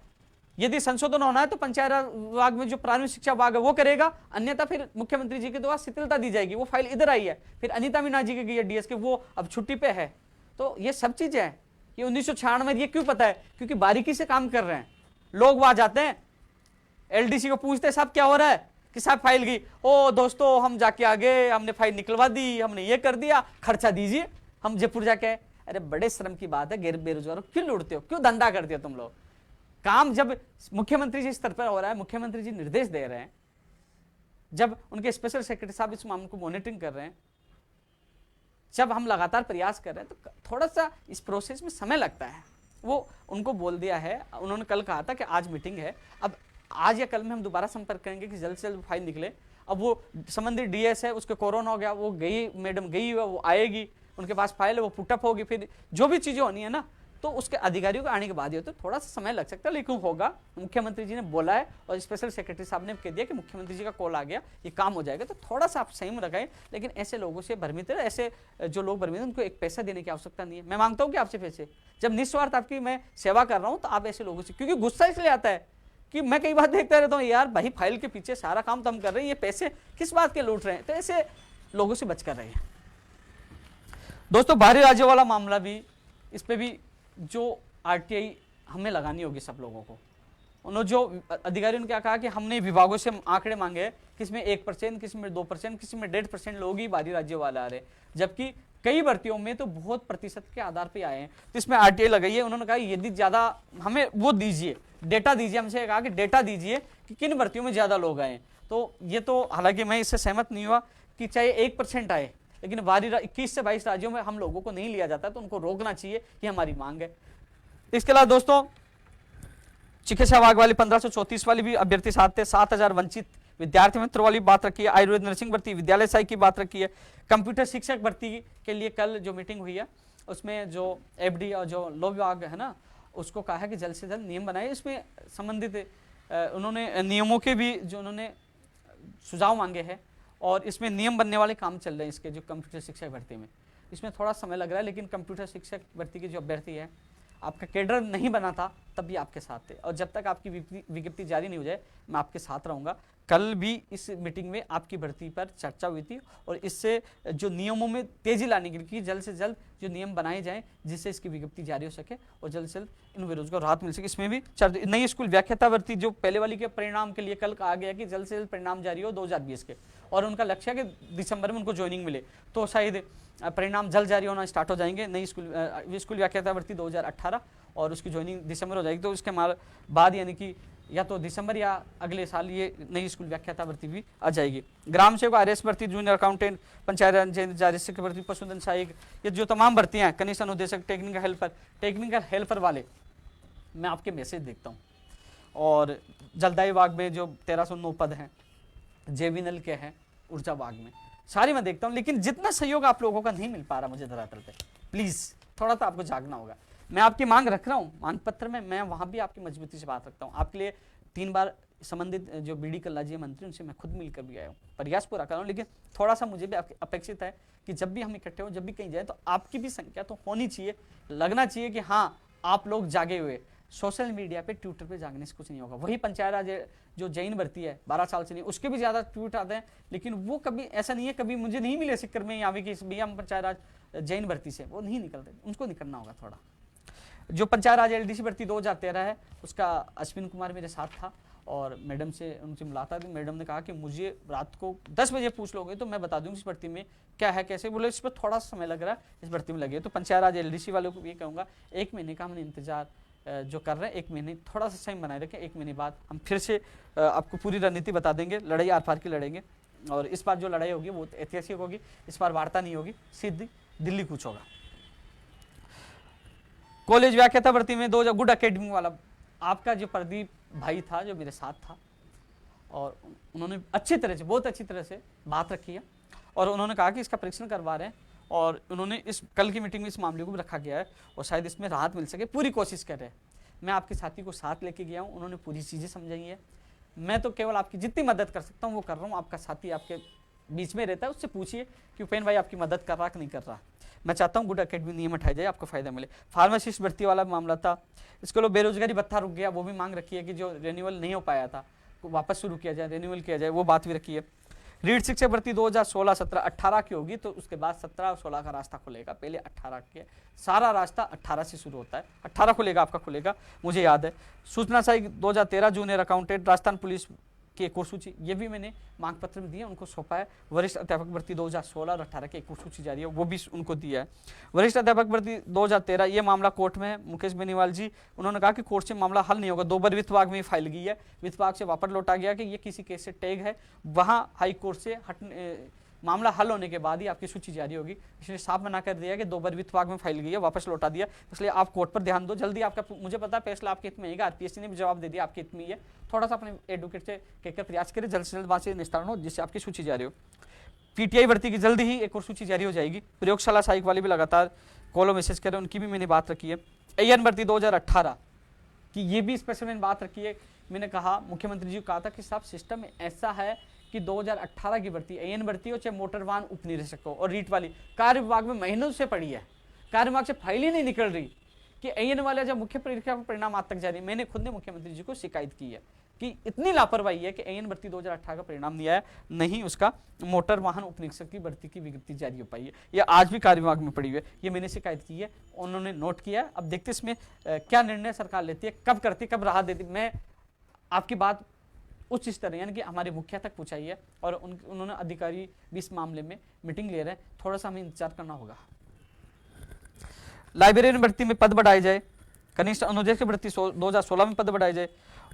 यदि संशोधन होना है तो पंचायत राज विभाग में जो प्राथमिक शिक्षा विभाग है वो करेगा, अन्यथा फिर मुख्यमंत्री जी के द्वारा शिथिलता दी जाएगी। वो फाइल इधर आई है, फिर अनिता मीना जी की गई है डीएस के, वो अब छुट्टी पे है। तो ये सब चीजें हैं। ये 1996 में, ये क्यों पता है? क्योंकि बारीकी से काम कर रहे हैं लोग। वहां जाते हैं, एलडीसी को पूछते हैं साहब क्या हो रहा है, कि साहब फाइल गई, ओ दोस्तों हम जाके आ गए, हमने फाइल निकलवा दी, हमने ये कर दिया, खर्चा दीजिए। हम जयपुर जाके, अरे बड़े शर्म की बात है, गैर बेरोजगारों क्यों लूटते हो, क्यों धंधा करते हो तुम लोग? काम जब मुख्यमंत्री जी स्तर पर हो रहा है, मुख्यमंत्री जी निर्देश दे रहे हैं, जब उनके स्पेशल सेक्रेटरी साहब इस मामले को मॉनिटरिंग कर रहे हैं, जब हम लगातार प्रयास कर रहे हैं, तो थोड़ा सा इस प्रोसेस में समय लगता है। वो उनको बोल दिया है, उन्होंने कल कहा था कि आज मीटिंग है, अब आज या कल में हम दोबारा संपर्क करेंगे कि जल्द से जल्द फाइल निकले। अब वो संबंधित डीएस है, उसके कोरोना हो गया, वो गई मैडम गई है, वो आएगी, उनके पास फाइल है, वो पुटअप होगी, फिर जो भी चीजें होनी है ना, तो उसके अधिकारियों को आने के बाद ही होता है। थोड़ा सा समय लग सकता है, लेकिन होगा। मुख्यमंत्री जी ने बोला है और स्पेशल सेक्रेटरी साहब ने कह दिया कि मुख्यमंत्री जी का कॉल आ गया, ये काम हो जाएगा। तो थोड़ा सा आप सही में लगाएं, लेकिन ऐसे लोगों से भ्रमित है, ऐसे जो लोग भ्रमित हैं उनको एक पैसा देने की आवश्यकता नहीं है। मैं मांगता हूँ कि आपसे पैसे, जब निस्वार्थ आपकी मैं सेवा कर रहा हूँ, तो आप ऐसे लोगों से, क्योंकि गुस्सा इसलिए आता है कि मैं कई बार देखता रहता हूँ, यार भाई फाइल के पीछे सारा काम तो हम कर रहे हैं, ये पैसे किस बात के लूट रहे हैं। तो ऐसे लोगों से बच कर रहे हैं। दोस्तों बाहरी राज्यों वाला मामला भी, इस पे भी जो आरटीआई हमें लगानी होगी सब लोगों को। उन्होंने जो अधिकारियों ने क्या कहा कि हमने विभागों से आंकड़े मांगे, किसमें 1%, किसमें 2%, किसमें 1.5% लोग ही बाहरी राज्यों वाले आ रहे, जबकि कई भर्तियों में तो बहुत प्रतिशत के आधार पे आए हैं। तो इसमें आरटीआई लगाई है। उन्होंने कहा यदि ज्यादा हमें वो दीजिए, डेटा दीजिए, हमसे कहा कि डेटा दीजिए कि किन भर्तियों में ज्यादा लोग आए। तो ये तो हालांकि मैं इससे सहमत नहीं हुआ कि चाहे 1% आए, लेकिन बाहरी 21 से 22 राज्यों में हम लोगों को नहीं लिया जाता, तो उनको रोकना चाहिए, ये हमारी मांग है। इसके अलावा दोस्तों चिकित्सा विभाग वाली 1534 वाली भी अभ्यर्थी साथ थे, 7000 वंचित विद्यार्थी मित्र वाली बात रखी है, आयुर्वेद नर्सिंग भर्ती, विद्यालय सहायक की बात रखी है, कंप्यूटर शिक्षक भर्ती के लिए कल जो मीटिंग हुई है उसमें जो एफडी और जो लो विभाग है ना, उसको कहा है कि जल्द से जल्द नियम बनाए। इसमें संबंधित उन्होंने नियमों के भी जो उन्होंने सुझाव मांगे हैं, और इसमें नियम बनने वाले काम चल रहे हैं इसके, जो कंप्यूटर शिक्षक भर्ती में। इसमें थोड़ा समय लग रहा है, लेकिन कंप्यूटर शिक्षक भर्ती की जो अभ्यर्थी है, आपका कैडर नहीं बना था तब भी आपके साथ थे, और जब तक आपकी विज्ञप्ति जारी नहीं हो जाए मैं आपके साथ रहूंगा। कल भी इस मीटिंग में आपकी भर्ती पर चर्चा हुई थी, और इससे जो नियमों में तेजी लाने के लिए जल्द से जल्द जो नियम बनाए जाएं, जिससे इसकी विज्ञप्ति जारी हो सके और जल्द से जल्द इन बेरोजगार राहत मिल सके। इसमें भी नई स्कूल व्याख्याता भर्ती जो पहले वाली के परिणाम के लिए कल कहा गया कि जल्द से जल्द परिणाम जारी हो 2020 के, और उनका लक्ष्य है कि दिसंबर में उनको ज्वाइनिंग मिले, तो शायद परिणाम जल्द जारी होना स्टार्ट हो जाएंगे। नई स्कूल व्याख्याता भर्ती 2018, और उसकी ज्वाइनिंग दिसंबर हो जाएगी, तो उसके बाद यानी कि या तो दिसंबर या अगले साल ये नई स्कूल व्याख्याता भर्ती भी आ जाएगी। ग्राम सेवक आरएस भर्ती, जूनियर अकाउंटेंट, पंचायत जारी की भर्ती, पशुधन सहायक, ये जो तमाम भर्तियां हैं, कनिष्ठ अनुदेशक, टेक्निकल हेल्पर वाले, मैं आपके मैसेज देखता हूँ। और जलदायु विभाग में जो 1309 पद हैं, जेबीनल के हैं, ऊर्जा विभाग में, सारी मैं देखता हूँ, लेकिन जितना सहयोग आप लोगों का नहीं मिल पा रहा मुझे धरातल पे, प्लीज थोड़ा सा आपको जागना होगा। मैं आपकी मांग रख रहा हूँ, मांग पत्र में मैं वहां भी आपकी मजबूती से बात रखता हूँ। आपके लिए 3 बार संबंधित जो बीडी कल्ला जी मंत्री, उनसे मैं खुद मिलकर भी आया हूँ, प्रयास पूरा कर रहा हूँ, लेकिन थोड़ा सा मुझे भी अपेक्षित है कि जब भी हम इकट्ठे हो, जब भी कहीं जाए, तो आपकी भी संख्या तो होनी चाहिए, लगना चाहिए कि हाँ आप लोग जागे हुए। सोशल मीडिया पे, ट्विटर पे जागने से कुछ नहीं होगा। वही पंचायत राज जो जैन भर्ती है 12 साल से नहीं, उसके भी ज्यादा ट्वीट आते हैं, लेकिन वो कभी ऐसा नहीं है, कभी मुझे नहीं मिले सिक्कर में यहाँ की भैया हम पंचायत राज जैन भर्ती से, वो नहीं निकलते, उनको निकलना होगा थोड़ा। जो पंचायत राज एलडीसी भर्ती 2013 है, उसका अश्विन कुमार मेरे साथ था और मैडम से उनसे मुलाकात हुई। मैडम ने कहा कि मुझे रात को 10 बजे पूछ लोगे तो मैं बता दूंगी इस भर्ती में क्या है कैसे। बोले इस पर थोड़ा समय लग रहा है, इस भर्ती में लगे। तो पंचायत राज एलडीसी वालों को ये कहूँगा, 1 महीने का हमने इंतजार जो कर रहे हैं, 1 महीने थोड़ा सा समय बनाए रखें। 1 महीने बाद हम फिर से आपको पूरी रणनीति बता देंगे, लड़ाई आर पार की लड़ेंगे। और इस बार जो लड़ाई होगी वो ऐतिहासिक होगी, इस बार वार्ता नहीं होगी, सीधी दिल्ली कूच होगा। कॉलेज व्याख्याता भर्ती में 2000 गुड अकेडमी वाला आपका जो प्रदीप भाई था, जो मेरे साथ था, और उन्होंने अच्छी तरह से, बहुत अच्छी तरह से बात रखी है और उन्होंने कहा कि इसका परीक्षण करवा रहे हैं और उन्होंने इस कल की मीटिंग में इस मामले को भी रखा गया है और शायद इसमें राहत मिल सके, पूरी कोशिश कर रहे हैं। मैं आपके साथी को साथ लेके गया हूँ, उन्होंने पूरी चीज़ें समझाई है। मैं तो केवल आपकी जितनी मदद कर सकता हूँ वो कर रहा हूँ। आपका साथी आपके बीच में रहता है, उससे पूछिए कि उपेन भाई आपकी मदद कर रहा कि नहीं कर रहा। मैं चाहता हूँ गुड अकेडमी नियम हटाया जाए, आपको फायदा मिले। फार्मासिस्ट भर्ती वाला मामला था, इसके लिए बेरोजगारी भत्ता रुक गया, वो भी मांग रखी है कि जो रिन्यूअल नहीं हो पाया था वापस शुरू किया जाए, रिन्यूअल किया जाए, वो बात भी रखी है। रीड शिक्षक भर्ती 2016, 17, 18 की होगी, तो उसके बाद 17 और 16 का रास्ता खुलेगा। पहले 18 के, सारा रास्ता 18 से शुरू होता है, 18 खुलेगा, आपका खुलेगा, मुझे याद है। सूचना सहायक 2013, जूनियर अकाउंटेंट, राजस्थान पुलिस की एक और सूची, ये भी मैंने मांग पत्र में दिया, उनको सौंपा है। वरिष्ठ अध्यापक भर्ती 2016 और 18 की एक और सूची जारी है, वो भी उनको दिया है। वरिष्ठ अध्यापक भर्ती 2013, ये मामला कोर्ट में है। मुकेश बेनीवाल जी, उन्होंने कहा कि कोर्ट से मामला हल नहीं होगा। 2 बार वित्त विभाग में फाइल गई है, वित्त विभाग से वापस लौटा गया कि ये किसी केस से टैग है, वहाँ हाई कोर्ट से मामला हल होने के बाद ही आपकी सूची जारी होगी। इसलिए साफ मना कर दिया कि 2 बार वित्त विभाग में फाइल गई है, वापस लौटा दिया, इसलिए आप कोर्ट पर ध्यान दो जल्दी। आपका मुझे पता है फैसला आपके हित में है, आरपीएससी ने भी जवाब दे दिया आपके हित में ही है। थोड़ा सा अपने एडवोकेट से कहकर प्रयास करें जल्द से जल्द वहाँ से निस्तारण हो, जिससे आपकी सूची जारी हो। पीटीआई भर्ती की जल्दी ही एक और सूची जारी हो जाएगी। प्रयोगशाला सहायक वाले भी लगातार कॉल मैसेज करें, उनकी भी मैंने बात रखी है। एएन भर्ती 2018 की ये भी स्पेशल मैंने बात रखी है। मैंने कहा, मुख्यमंत्री जी को कहा था कि साहब सिस्टम में ऐसा है कि 2018 की भर्ती, एएन भर्ती हो चाहे मोटर वाहन उप निरीक्षक हो और रीट वाली, कार्य विभाग में महीनों से पड़ी है, कार्य विभाग से फाइल ही नहीं निकल रही कि एएन वाले जब मुख्य परीक्षा का परिणाम आज तक जारी। मैंने खुद ने मुख्यमंत्री जी को शिकायत की है कि इतनी लापरवाही है कि एएन भर्ती 2018 का परिणाम नहीं आया, नहीं उसका मोटर वाहन उप निरीक्षक की भर्ती की विज्ञप्ति जारी हो पाई है, ये आज भी कार्य विभाग में पड़ी हुई है। ये मैंने शिकायत की है, उन्होंने नोट किया। अब देखते इसमें क्या निर्णय सरकार लेती है, कब करती, कब राहत देती। मैं आपकी बात उच्च स्तर यानी कि हमारे मुखिया तक पहुंचाई है और उन्होंने अधिकारी भी इस मामले में मीटिंग ले रहे हैं, थोड़ा सा हमें इंतजार करना होगा। लाइब्रेरियन भर्ती में पद बढ़ाए जाए, कनिष्ठ अनुदेशक की भर्ती 2016 में पद बढ़ाए जाए।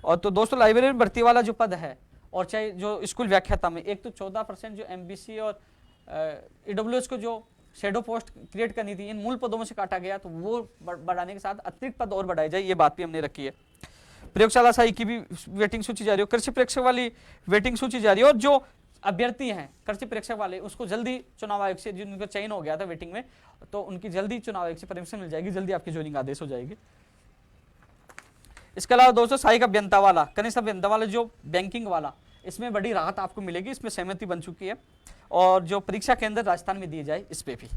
और तो दोस्तों लाइब्रेरियन भर्ती वाला जो पद है, और चाहे जो स्कूल व्याख्याता में, एक तो 14% जो एमबीसी और ईडब्ल्यूएस को जो शेडो पोस्ट क्रिएट करनी थी, इन मूल पदों में से काटा गया, तो वो बढ़ाने के साथ अतिरिक्त पद और बढ़ाए जाए, ये बात भी हमने रखी है। प्रयोगशाला सहायक की भी वेटिंग सूची जारी हो, कृषि परीक्षक वाली वेटिंग सूची जारी हो, और जो अभ्यर्थी हैं कृषि परीक्षक वाले, उसको जल्दी चुनाव आयोग से, जिनका चयन हो गया था वेटिंग में, तो उनकी जल्दी चुनाव आयोग से परमिशन मिल जाएगी, जल्दी आपकी ज्वाइनिंग आदेश हो जाएगी। इसके अलावा दोस्तों सहायक अभियंता वाला, कनिष्ठ अभियंता वाला जो बैंकिंग वाला, इसमें बड़ी राहत आपको मिलेगी, इसमें सहमति बन चुकी है। और जो परीक्षा केंद्र राजस्थान में दिए जाए, इस पे भी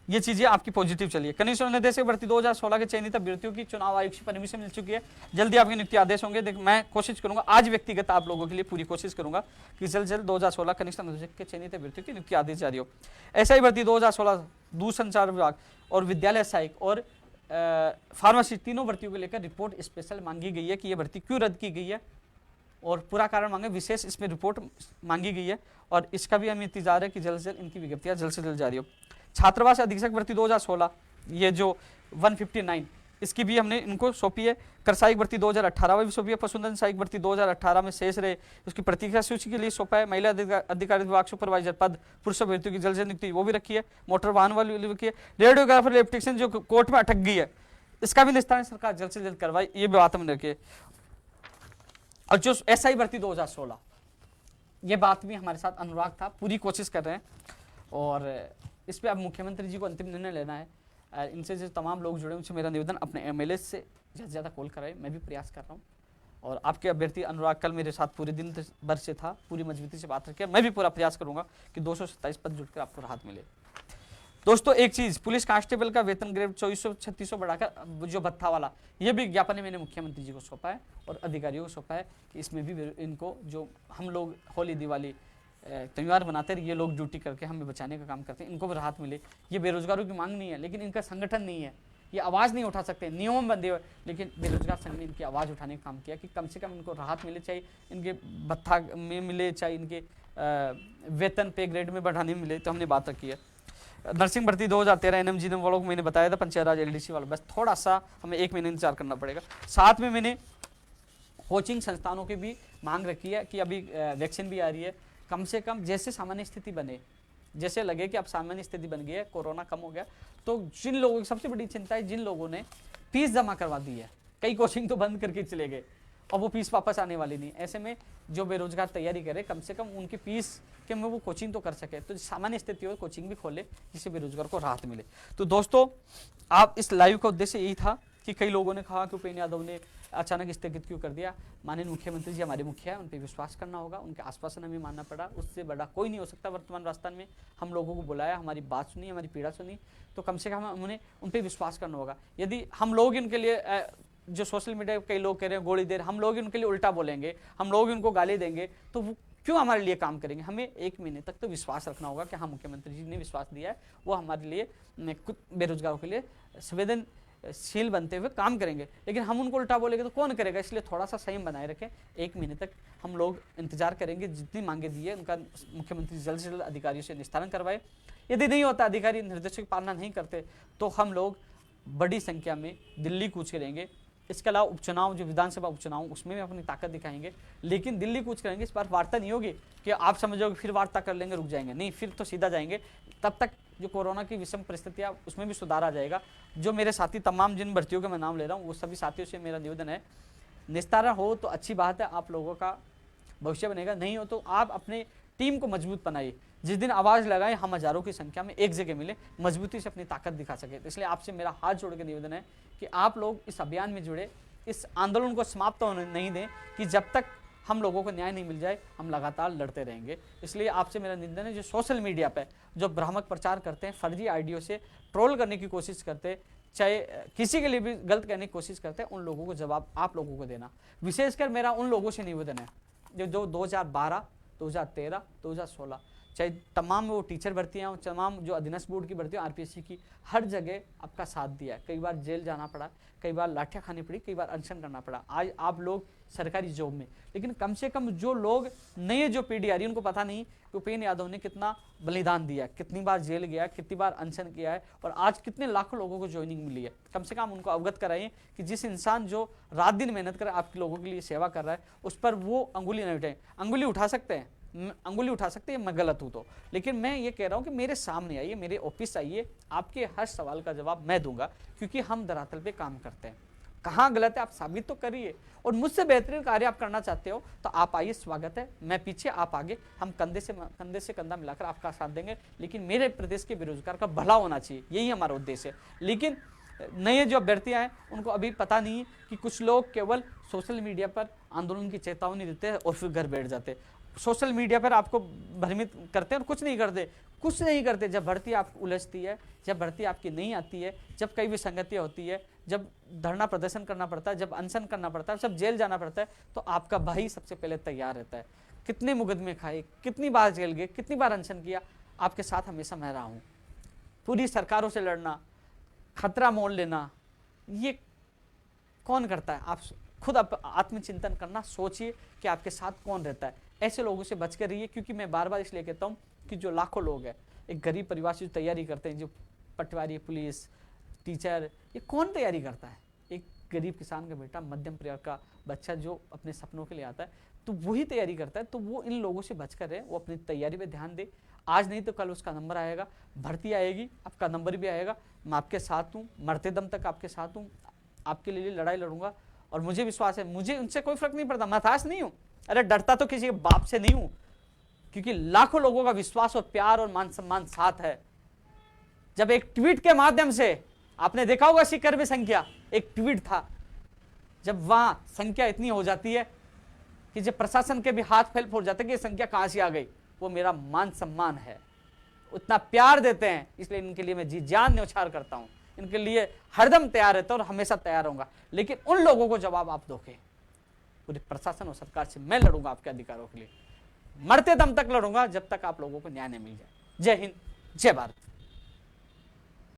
ये चीजें आपकी पॉजिटिव चलिए। कनिष्ठ निदेशक भर्ती 2016 के चयनित अभ्यर्थियों की चुनाव आयोग से परमिशन मिल चुकी है, जल्दी आपके नियुक्ति आदेश होंगे। मैं कोशिश करूंगा आज व्यक्तिगत आप लोगों के लिए पूरी कोशिश करूंगा कि जल्द जल्द 2016 कनिष्ठ निदेशक के चयनित अभ्यर्थियों की नियुक्ति आदेश जारी हो। एसआई भर्ती 2016 दूरसंचार विभाग और विद्यालय सहायक और फार्मेसी, तीनों भर्तियों को लेकर रिपोर्ट स्पेशल मांगी गई है कि यह भर्ती क्यों रद्द की गई है और पूरा कारण मांगे, विशेष इसमें रिपोर्ट मांगी गई है और इसका भी हमें इंतजार है कि जल्द से जल्द इनकी विज्ञप्तियां जल्द से जल्द जारी हो। छात्रावास अधीक्षक भर्ती 2016, ये जो 159, इसकी भी हमने इनको सौंपी है। कर सहायक भर्ती 2018 में भी सौंपी है। पशुधन सहायक भर्ती 2018 में शेष रहे उसकी प्रतीक्षा सूची के लिए सौंपा है। महिला अधिकारी विभाग सुपरवाइजर पद पुरुष अभ्यर्थियों की जल्द से नियुक्ति वो भी रखी है। मोटर वाहन वाली रखी है। रेडियोग्राफर इलेक्ट्रिशियन जो कोर्ट में अटक गई है इसका भी निस्तारण सरकार जल्द से जल्द करवाए, ये भी बात हमने रखी है। और जो SI भर्ती 2016 ये बात भी हमारे साथ अनुराग था, पूरी कोशिश कर रहे हैं और इस पर अब मुख्यमंत्री जी को अंतिम निर्णय लेना है। इनसे जो तमाम लोग जुड़े उनसे मेरा निवेदन अपने MLA से ज़्यादा से ज़्यादा कॉल कराए, मैं भी प्रयास कर रहा हूँ। और आपके अभ्यर्थी अनुराग कल मेरे साथ पूरे दिन भर से था, पूरी मजबूती से बात रखी, मैं भी पूरा प्रयास करूंगा कि 227 पद जुड़कर आपको राहत मिले। दोस्तों एक चीज, पुलिस कांस्टेबल का वेतन ग्रेड 2400-3600 बढ़ाकर जो भत्ता वाला, ये भी ज्ञापन मैंने मुख्यमंत्री जी को सौंपा है और अधिकारियों को सौंपा है कि इसमें भी इनको, जो हम लोग होली दिवाली त्यौहार बनाते हैं, ये लोग ड्यूटी करके हमें बचाने का काम करते हैं, इनको भी राहत मिले। ये बेरोजगारों की मांग नहीं है, लेकिन इनका संगठन नहीं है, ये आवाज़ नहीं उठा सकते, नियम बंदे हुए, लेकिन बेरोजगार संघ ने इनकी आवाज़ उठाने का काम किया कि कम से कम इनको राहत मिले, चाहे इनके भत्ता में मिले, चाहे इनके वेतन पे ग्रेड में बढ़ाने में मिले। तो हमने बात रखी है। नर्सिंग भर्ती 2013 NMG ने वालों को मैंने बताया था, पंचायत राज LDC वालों, बस थोड़ा सा हमें 1 महीने इंतजार करना पड़ेगा। साथ में मैंने कोचिंग संस्थानों की भी मांग रखी है कि अभी वैक्सीन भी आ रही है, कम से कम जैसे सामान्य स्थिति बने, जैसे लगे कि अब सामान्य स्थिति बन गई है, कोरोना कम हो गया, तो जिन लोगों की सबसे बड़ी चिंता है, जिन लोगों ने फीस जमा करवा दी है, कई कोचिंग तो बंद करके चले गए और वो फीस वापस आने वाली नहीं, ऐसे में जो बेरोजगार तैयारी करे कम से कम उनकी फीस के में वो कोचिंग तो कर सके, तो सामान्य स्थिति हो कोचिंग भी खोले जिससे बेरोजगार को राहत मिले। तो दोस्तों आप इस लाइव का उद्देश्य यही था कि कई लोगों ने कहा कि उपेंद्र यादव ने अचानक स्थगित क्यों कर दिया। माननीय मुख्यमंत्री जी हमारे मुखिया है, उन पर विश्वास करना होगा, उनके आश्वासन हमें मानना पड़ा, उससे बड़ा कोई नहीं हो सकता। वर्तमान राजस्थान में हम लोगों को बुलाया, हमारी बात सुनी, हमारी पीड़ा सुनी, तो कम से कम उन्हें उन पर विश्वास करना होगा। यदि हम लोग इनके लिए जो सोशल मीडिया कई लोग कह रहे हैं गोली देर, हम लोग उनके लिए उल्टा बोलेंगे, हम लोग उनको गाली देंगे, तो वो क्यों हमारे लिए काम करेंगे। हमें 1 महीने तक तो विश्वास रखना होगा कि हाँ मुख्यमंत्री जी ने विश्वास दिया है, वो हमारे लिए कुछ बेरोजगारों के लिए संवेदनशील बनते हुए काम करेंगे। लेकिन हम उनको उल्टा बोलेंगे तो कौन करेगा, इसलिए थोड़ा सा संयम बनाए रखें। 1 महीने तक हम लोग इंतजार करेंगे, जितनी मांगे दी है उनका मुख्यमंत्री जल्द से जल्द अधिकारियों से निस्तारण करवाए। यदि नहीं होता, अधिकारी निर्देशों की पालना नहीं करते, तो हम लोग बड़ी संख्या में दिल्ली कूच करेंगे। इसके अलावा उपचुनाव, जो विधानसभा उपचुनाव, उसमें भी अपनी ताकत दिखाएंगे, लेकिन दिल्ली कूच करेंगे। इस बार वार्ता नहीं होगी कि आप समझोगे फिर वार्ता कर लेंगे रुक जाएंगे, नहीं, फिर तो सीधा जाएंगे। तब तक जो कोरोना की विषम परिस्थितियाँ, उसमें भी सुधार आ जाएगा। जो मेरे साथी तमाम जिन भर्तियों के मैं नाम ले रहा हूँ, वो सभी साथियों से मेरा निवेदन है, निस्तारण हो तो अच्छी बात है, आप लोगों का भविष्य बनेगा, नहीं हो तो आप अपने टीम को मजबूत बनाइए। जिस दिन आवाज़ लगाए हम हजारों की संख्या में एक जगह मिले, मजबूती से अपनी ताकत दिखा सके। तो इसलिए आपसे मेरा हाथ जोड़ के निवेदन है कि आप लोग इस अभियान में जुड़े, इस आंदोलन को समाप्त होने नहीं दें, कि जब तक हम लोगों को न्याय नहीं मिल जाए हम लगातार लड़ते रहेंगे। इसलिए आपसे मेरा निवेदन है, जो सोशल मीडिया पे जो भ्रामक प्रचार करते हैं, फर्जी आइडियो से ट्रोल करने की कोशिश करते हैं, चाहे किसी के लिए भी गलत कहने की कोशिश करते हैं, उन लोगों को जवाब आप लोगों को देना। विशेषकर मेरा उन लोगों से निवेदन है जो 2012, 2013, 2016, चाहे तमाम वो टीचर भर्तियाँ हो, तमाम जो अधीनस्थ बोर्ड की भर्ती हो, RPSC की, हर जगह आपका साथ दिया है। कई बार जेल जाना पड़ा, कई बार लाठियाँ खानी पड़ी, कई बार अनशन करना पड़ा। आज आप लोग सरकारी जॉब में, लेकिन कम से कम जो लोग नए जो पीढ़ी आ रही है उनको पता नहीं कि उपेंद्र यादव ने कितना बलिदान दिया, कितनी बार जेल गया, कितनी बार अनशन किया है, और आज कितने लाखों लोगों को ज्वाइनिंग मिली है। कम से कम उनको अवगत कराइए कि जिस इंसान जो रात दिन मेहनत कर आप लोगों के लिए सेवा कर रहा है, उस पर वो अंगुली नहीं उठाए। अंगुली उठा सकते हैं, अंगुली उठा सकते हैं, मैं गलत हूँ तो, लेकिन मैं ये कह रहा हूँ कि मेरे सामने आइए, मेरे ऑफिस आइए, आपके हर सवाल का जवाब मैं दूंगा, क्योंकि हम धरातल पे काम करते हैं। कहाँ गलत है आप साबित तो करिए, और मुझसे बेहतरीन कार्य आप करना चाहते हो तो आप आइए, स्वागत है, मैं पीछे आप आगे, हम कंधे से कंधा मिलाकर आपका साथ देंगे। लेकिन मेरे प्रदेश के बेरोजगार का भला होना चाहिए, यही हमारा उद्देश्य है। लेकिन नए जो अभ्यर्थियाँ हैं उनको अभी पता नहीं है कि कुछ लोग केवल सोशल मीडिया पर आंदोलन की चेतावनी देते हैं और फिर घर बैठ जाते हैं। सोशल मीडिया पर आपको भ्रमित करते हैं और कुछ नहीं करते, कुछ नहीं करते। जब भर्ती आपको उलझती है, जब भर्ती आपकी नहीं आती है, जब कई विसंगतियाँ होती है, जब धरना प्रदर्शन करना पड़ता है, जब अनशन करना पड़ता है, जब जेल जाना पड़ता है, तो आपका भाई सबसे पहले तैयार रहता है। कितने मुकदमे खाए, कितनी बार जेल गए, कितनी बार अनशन किया, आपके साथ हमेशा मैं रहा हूँ। पूरी सरकारों से लड़ना, खतरा मोल लेना, ये कौन करता है? आप खुद आत्मचिंतन करना, सोचिए कि आपके साथ कौन रहता है। ऐसे लोगों से बच कर रहिए, क्योंकि मैं बार बार इसलिए कहता हूँ कि जो लाखों लोग हैं, एक गरीब परिवार से जो तैयारी करते हैं, जो पटवारी, पुलिस, टीचर, ये कौन तैयारी करता है? गरीब किसान का बेटा, मध्यम परिवार का बच्चा जो अपने सपनों के लिए आता है, तो वही तैयारी करता है, तो वो इन लोगों से बचकर रहे, वो अपनी तैयारी पे ध्यान दे। आज नहीं तो कल उसका नंबर आएगा, भर्ती आएगी, आपका नंबर भी आएगा। मैं आपके साथ हूँ, मरते दम तक आपके साथ हूँ, आपके लिए लड़ाई लड़ूंगा। और मुझे विश्वास है, मुझे उनसे कोई फर्क नहीं पड़ता, मैं हताश नहीं हूँ। अरे डरता तो किसी के बाप से नहीं हूँ, क्योंकि लाखों लोगों का विश्वास और प्यार और मान सम्मान साथ है। जब एक ट्वीट के माध्यम से, आपने देखा होगा सीकर में संख्या, एक ट्वीट था, जब वहां संख्या इतनी हो जाती है कि जब प्रशासन के भी हाथ फैल फूल जाते हैं कि संख्या कहां से आ गई, वो मेरा मान सम्मान है। उतना प्यार देते हैं, इसलिए इनके लिए मैं जी जान न्यौछावर करता हूं, इनके लिए हरदम तैयार रहता हूं और हमेशा तैयार रहूंगा। लेकिन उन लोगों को जवाब आप दोगे, पूरे प्रशासन और सरकार से मैं लड़ूंगा आपके अधिकारों के लिए, मरते दम तक लड़ूंगा, जब तक आप लोगों को न्याय नहीं मिल जाए। जय हिंद, जय भारत।